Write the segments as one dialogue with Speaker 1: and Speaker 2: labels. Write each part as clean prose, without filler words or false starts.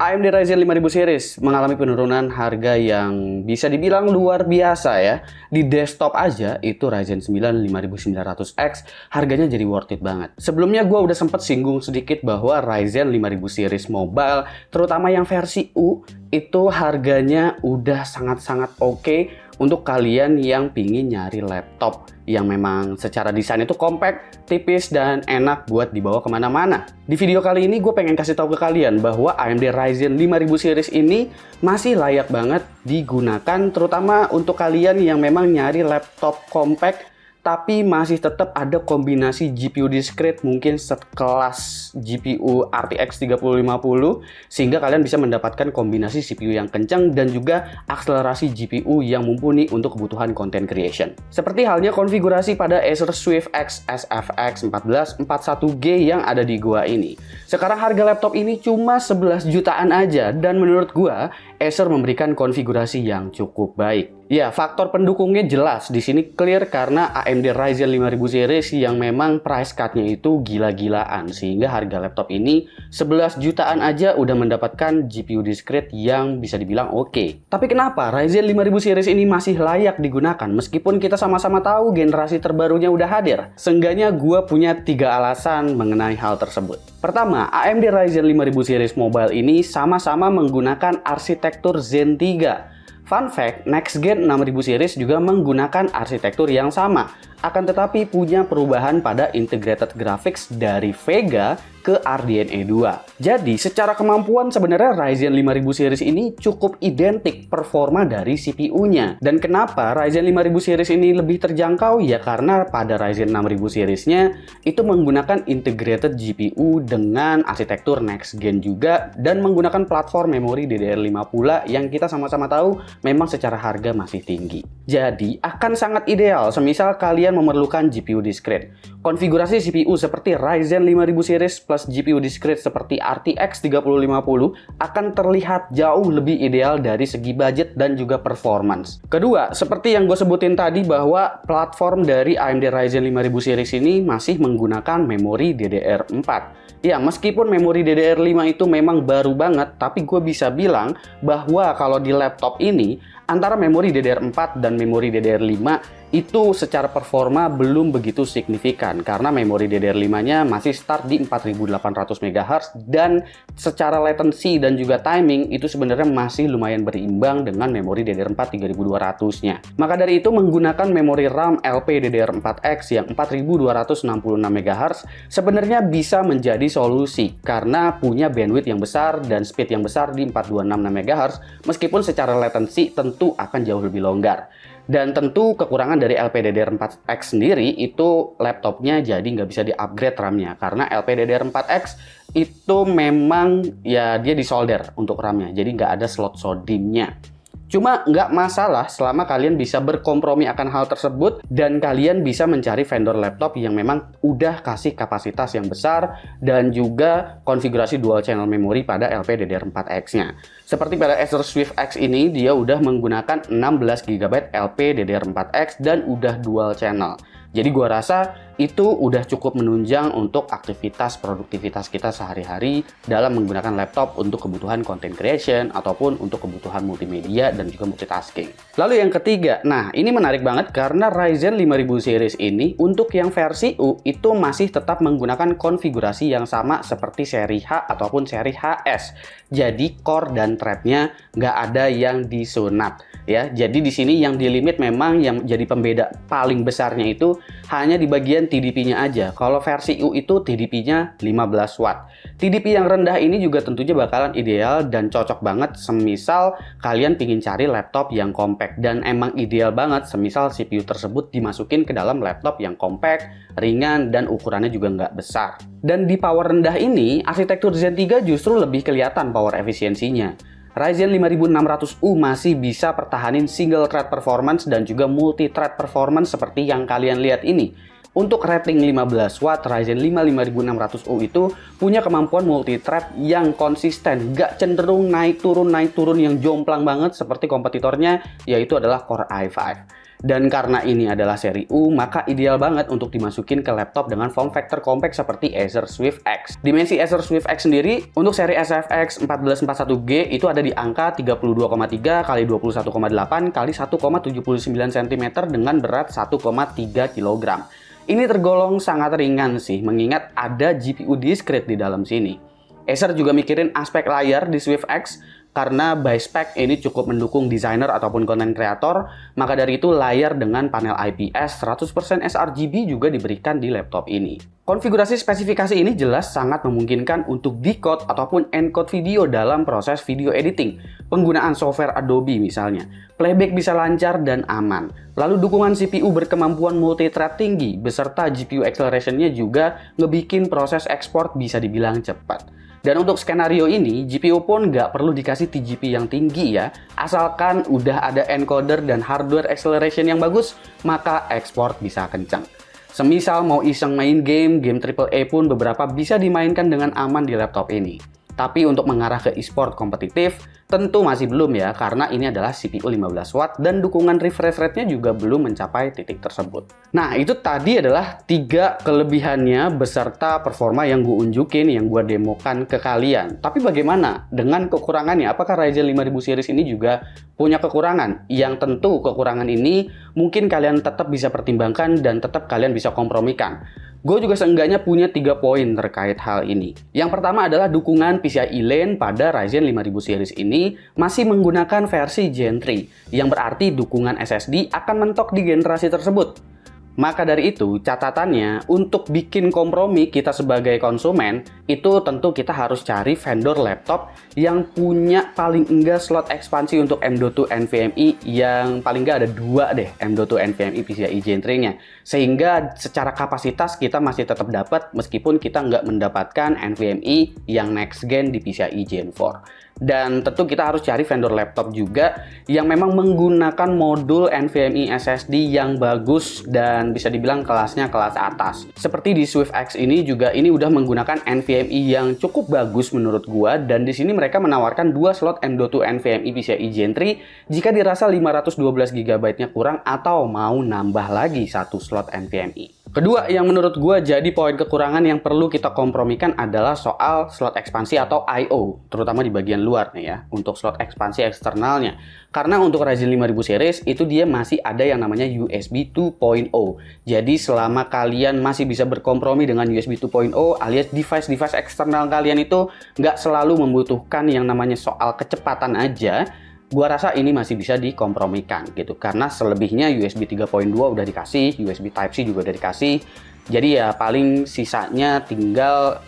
Speaker 1: AMD Ryzen 5000 series mengalami penurunan harga yang bisa dibilang luar biasa ya. Di desktop aja itu Ryzen 9 5900X harganya jadi worth it banget. Sebelumnya gue udah sempet singgung sedikit bahwa Ryzen 5000 series mobile, terutama yang versi U, itu harganya udah sangat-sangat oke untuk kalian yang pingin nyari laptop yang memang secara desain itu compact, tipis, dan enak buat dibawa kemana-mana. Di video kali ini gue pengen kasih tahu ke kalian bahwa AMD Ryzen 5000 series ini masih layak banget digunakan, terutama untuk kalian yang memang nyari laptop compact tapi masih tetap ada kombinasi GPU discrete mungkin sekelas GPU RTX 3050 sehingga kalian bisa mendapatkan kombinasi CPU yang kencang dan juga akselerasi GPU yang mumpuni untuk kebutuhan content creation. Seperti halnya konfigurasi pada Acer SwiftX SFX 1441G yang ada di gua ini. Sekarang harga laptop ini cuma 11 jutaan aja dan menurut gua Acer memberikan konfigurasi yang cukup baik. Ya, faktor pendukungnya jelas. Di sini clear karena AMD Ryzen 5000 series yang memang price cut-nya itu gila-gilaan. Sehingga harga laptop ini 11 jutaan aja udah mendapatkan GPU discrete yang bisa dibilang oke. Tapi kenapa Ryzen 5000 series ini masih layak digunakan? Meskipun kita sama-sama tahu generasi terbarunya udah hadir. Seenggaknya gue punya 3 alasan mengenai hal tersebut. Pertama, AMD Ryzen 5000 series mobile ini sama-sama menggunakan arsitektur Zen 3. Fun fact, next gen 6000 series juga menggunakan arsitektur yang sama, akan tetapi punya perubahan pada integrated graphics dari Vega ke RDNA 2. Jadi, secara kemampuan sebenarnya Ryzen 5000 series ini cukup identik performa dari CPU-nya. Dan kenapa Ryzen 5000 series ini lebih terjangkau? Ya karena pada Ryzen 6000 seriesnya itu menggunakan integrated GPU dengan arsitektur next gen juga dan menggunakan platform memori DDR5 pula yang kita sama-sama tahu memang secara harga masih tinggi. Jadi, akan sangat ideal semisal kalian memerlukan GPU discrete. Konfigurasi CPU seperti Ryzen 5000 series plus GPU discrete seperti RTX 3050 akan terlihat jauh lebih ideal dari segi budget dan juga performance. Kedua, seperti yang gue sebutin tadi bahwa platform dari AMD Ryzen 5000 series ini masih menggunakan memori DDR4. Ya, meskipun memori DDR5 itu memang baru banget, tapi gue bisa bilang bahwa kalau di laptop ini antara memori DDR4 dan memori DDR5 itu secara performa belum begitu signifikan karena memori DDR5-nya masih start di 4800 MHz dan secara latency dan juga timing itu sebenarnya masih lumayan berimbang dengan memori DDR4 3200-nya. Maka dari itu menggunakan memori RAM LPDDR4X yang 4266 MHz sebenarnya bisa menjadi solusi karena punya bandwidth yang besar dan speed yang besar di 426 MHz meskipun secara latency tentu akan jauh lebih longgar. Dan tentu kekurangan dari LPDDR4X sendiri itu laptopnya jadi nggak bisa di-upgrade RAM-nya karena LPDDR4X itu memang ya dia disolder untuk RAM-nya jadi nggak ada slot SODIMM-nya. Cuma nggak masalah selama kalian bisa berkompromi akan hal tersebut dan kalian bisa mencari vendor laptop yang memang udah kasih kapasitas yang besar dan juga konfigurasi dual channel memory pada LPDDR4X-nya. Seperti pada Acer SwiftX ini dia udah menggunakan 16 GB LPDDR4X dan udah dual channel. Jadi gua rasa itu udah cukup menunjang untuk aktivitas produktivitas kita sehari-hari dalam menggunakan laptop untuk kebutuhan content creation ataupun untuk kebutuhan multimedia dan juga multitasking. Lalu yang ketiga, nah ini menarik banget karena Ryzen 5000 series ini untuk yang versi U itu masih tetap menggunakan konfigurasi yang sama seperti seri H ataupun seri HS. Jadi core dan thread-nya nggak ada yang disunat ya. Jadi di sini yang di limit memang yang jadi pembeda paling besarnya itu hanya di bagian TDP-nya aja. Kalau versi U itu TDP-nya 15 watt. TDP yang rendah ini juga tentunya bakalan ideal dan cocok banget semisal kalian pingin cari laptop yang compact dan emang ideal banget semisal CPU tersebut dimasukin ke dalam laptop yang compact, ringan dan ukurannya juga nggak besar. Dan di power rendah ini arsitektur Zen 3 justru lebih kelihatan power efisiensinya. Ryzen 5600U masih bisa pertahanin single thread performance dan juga multi thread performance seperti yang kalian lihat ini. Untuk rating 15 watt, Ryzen 5 5600U itu punya kemampuan multi thread yang konsisten, gak cenderung naik turun yang jomplang banget seperti kompetitornya, yaitu adalah Core i5. Dan karena ini adalah seri U, maka ideal banget untuk dimasukin ke laptop dengan form factor compact seperti Acer Swift X. Dimensi Acer Swift X sendiri untuk seri SFX 1441G itu ada di angka 32,3 x 21,8 x 1,79 cm dengan berat 1,3 kg. Ini tergolong sangat ringan sih, mengingat ada GPU discrete di dalam sini. Acer juga mikirin aspek layar di Swift X, karena by spec ini cukup mendukung desainer ataupun konten kreator, maka dari itu layar dengan panel IPS 100% sRGB juga diberikan di laptop ini. Konfigurasi spesifikasi ini jelas sangat memungkinkan untuk decode ataupun encode video dalam proses video editing, penggunaan software Adobe misalnya. Playback bisa lancar dan aman. Lalu dukungan CPU berkemampuan multi-thread tinggi, beserta GPU acceleration-nya juga ngebikin proses ekspor bisa dibilang cepat. Dan untuk skenario ini, GPU pun nggak perlu dikasih TGP yang tinggi ya. Asalkan udah ada encoder dan hardware acceleration yang bagus, maka ekspor bisa kencang. Semisal mau iseng main game AAA pun beberapa bisa dimainkan dengan aman di laptop ini. Tapi untuk mengarah ke e-sport kompetitif, tentu masih belum ya, karena ini adalah CPU 15 watt dan dukungan refresh rate-nya juga belum mencapai titik tersebut. Nah, itu tadi adalah 3 kelebihannya beserta performa yang gue unjukin, yang gue demokan ke kalian. Tapi bagaimana dengan kekurangannya? Apakah Ryzen 5000 series ini juga punya kekurangan? Yang tentu kekurangan ini mungkin kalian tetap bisa pertimbangkan dan tetap kalian bisa kompromikan. Gue juga seenggaknya punya 3 poin terkait hal ini. Yang pertama adalah dukungan PCIe Lane pada Ryzen 5000 series ini masih menggunakan versi Gen 3, yang berarti dukungan SSD akan mentok di generasi tersebut. Maka dari itu, catatannya untuk bikin kompromi kita sebagai konsumen, itu tentu kita harus cari vendor laptop yang punya paling enggak slot ekspansi untuk M.2 NVMe yang paling enggak ada 2 deh M.2 NVMe PCIe Gen 3-nya. Sehingga secara kapasitas kita masih tetap dapat meskipun kita nggak mendapatkan NVMe yang next gen di PCIe Gen 4. Dan tentu kita harus cari vendor laptop juga yang memang menggunakan modul NVMe SSD yang bagus dan bisa dibilang kelasnya kelas atas. Seperti di Swift X ini juga ini udah menggunakan NVMe yang cukup bagus menurut gua, dan di sini mereka menawarkan 2 slot M.2 NVMe PCIe Gen 3 jika dirasa 512 GB-nya kurang atau mau nambah lagi 1 slot NVMe. Kedua, yang menurut gue jadi poin kekurangan yang perlu kita kompromikan adalah soal slot ekspansi atau I/O, terutama di bagian luar nih ya, untuk slot ekspansi eksternalnya. Karena untuk Ryzen 5000 series itu dia masih ada yang namanya USB 2.0. Jadi selama kalian masih bisa berkompromi dengan USB 2.0 alias device-device eksternal kalian itu nggak selalu membutuhkan yang namanya soal kecepatan aja, gua rasa ini masih bisa dikompromikan gitu, karena selebihnya USB 3.2 udah dikasih, USB Type-C juga udah dikasih. Jadi ya paling sisanya tinggal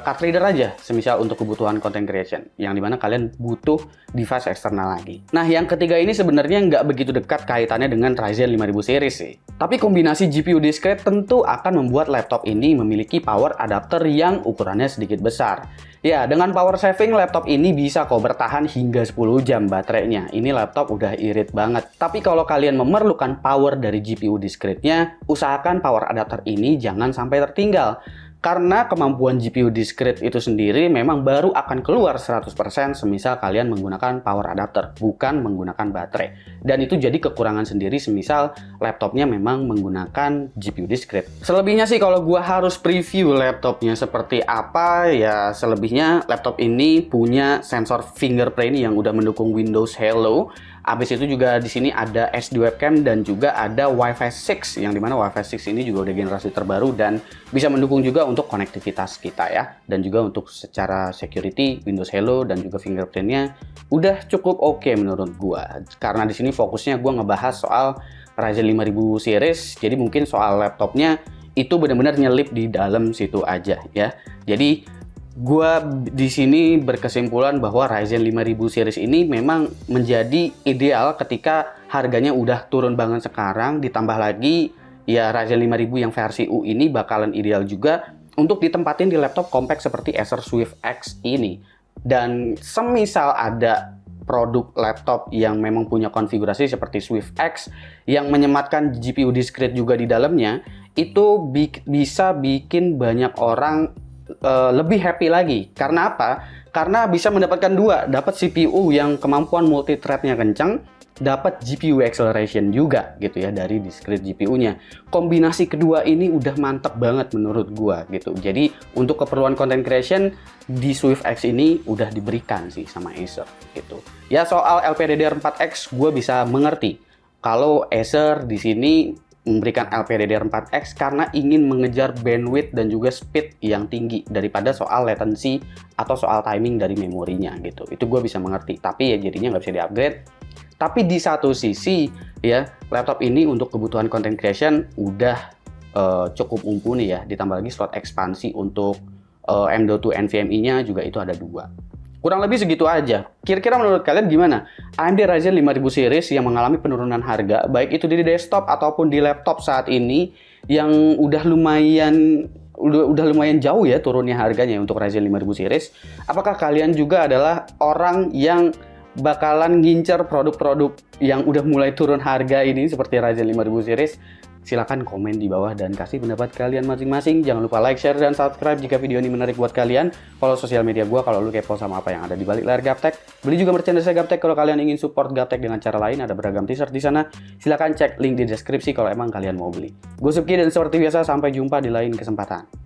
Speaker 1: card reader aja, semisal untuk kebutuhan content creation, yang dimana kalian butuh device eksternal lagi. Nah, yang ketiga ini sebenarnya nggak begitu dekat kaitannya dengan Ryzen 5000 series sih. Tapi kombinasi GPU discrete tentu akan membuat laptop ini memiliki power adapter yang ukurannya sedikit besar. Ya, dengan power saving laptop ini bisa kok bertahan hingga 10 jam baterainya. Ini laptop udah irit banget. Tapi kalau kalian memerlukan power dari GPU discrete-nya, usahakan power adapter ini jangan sampai tertinggal. Karena kemampuan GPU discrete itu sendiri memang baru akan keluar 100% semisal kalian menggunakan power adapter, bukan menggunakan baterai. Dan itu jadi kekurangan sendiri semisal laptopnya memang menggunakan GPU discrete. Selebihnya sih kalau gua harus preview laptopnya seperti apa, ya selebihnya laptop ini punya sensor fingerprint yang udah mendukung Windows Hello. Abis itu juga di sini ada SD webcam dan juga ada Wi-Fi 6, yang dimana Wi-Fi 6 ini juga udah generasi terbaru dan bisa mendukung juga untuk konektivitas kita ya, dan juga untuk secara security Windows Hello dan juga fingerprintnya udah cukup oke menurut gua. Karena di sini fokusnya gua ngebahas soal Ryzen 5000 series, jadi mungkin soal laptopnya itu benar-benar nyelip di dalam situ aja ya. Jadi gua di sini berkesimpulan bahwa Ryzen 5000 series ini memang menjadi ideal ketika harganya udah turun banget sekarang, ditambah lagi ya Ryzen 5000 yang versi U ini bakalan ideal juga untuk ditempatin di laptop compact seperti Acer Swift X ini. Dan semisal ada produk laptop yang memang punya konfigurasi seperti Swift X yang menyematkan GPU discrete juga di dalamnya, itu bisa bikin banyak orang lebih happy lagi. Karena apa? Karena bisa mendapatkan 2, dapat CPU yang kemampuan multi-threadnya kencang dapat GPU acceleration juga gitu ya dari discrete GPU-nya. Kombinasi kedua ini udah mantep banget menurut gua gitu. Jadi untuk keperluan content creation di Swift X ini udah diberikan sih sama Acer gitu. Ya soal LPDDR4X gua bisa mengerti kalau Acer di sini memberikan LPDDR4X karena ingin mengejar bandwidth dan juga speed yang tinggi daripada soal latency atau soal timing dari memorinya gitu. Itu gue bisa mengerti, tapi ya jadinya nggak bisa di-upgrade. Tapi di satu sisi ya, laptop ini untuk kebutuhan content creation udah cukup mumpuni ya, ditambah lagi slot ekspansi untuk M.2 NVMe-nya juga itu ada 2. Kurang lebih segitu aja. Kira-kira menurut kalian gimana? AMD Ryzen 5000 series yang mengalami penurunan harga, baik itu di desktop ataupun di laptop saat ini, yang udah lumayan jauh ya turunnya harganya untuk Ryzen 5000 series. Apakah kalian juga adalah orang yang bakalan ngincer produk-produk yang udah mulai turun harga ini seperti Ryzen 5000 series? Silahkan komen di bawah dan kasih pendapat kalian masing-masing. Jangan lupa like, share, dan subscribe jika video ini menarik buat kalian. Follow sosial media gue kalau lu kepo sama apa yang ada di balik layar Gaptek. Beli juga merchandise Gaptek kalau kalian ingin support Gaptek dengan cara lain. Ada beragam t-shirt di sana. Silahkan cek link di deskripsi kalau emang kalian mau beli. Gue Subki dan seperti biasa sampai jumpa di lain kesempatan.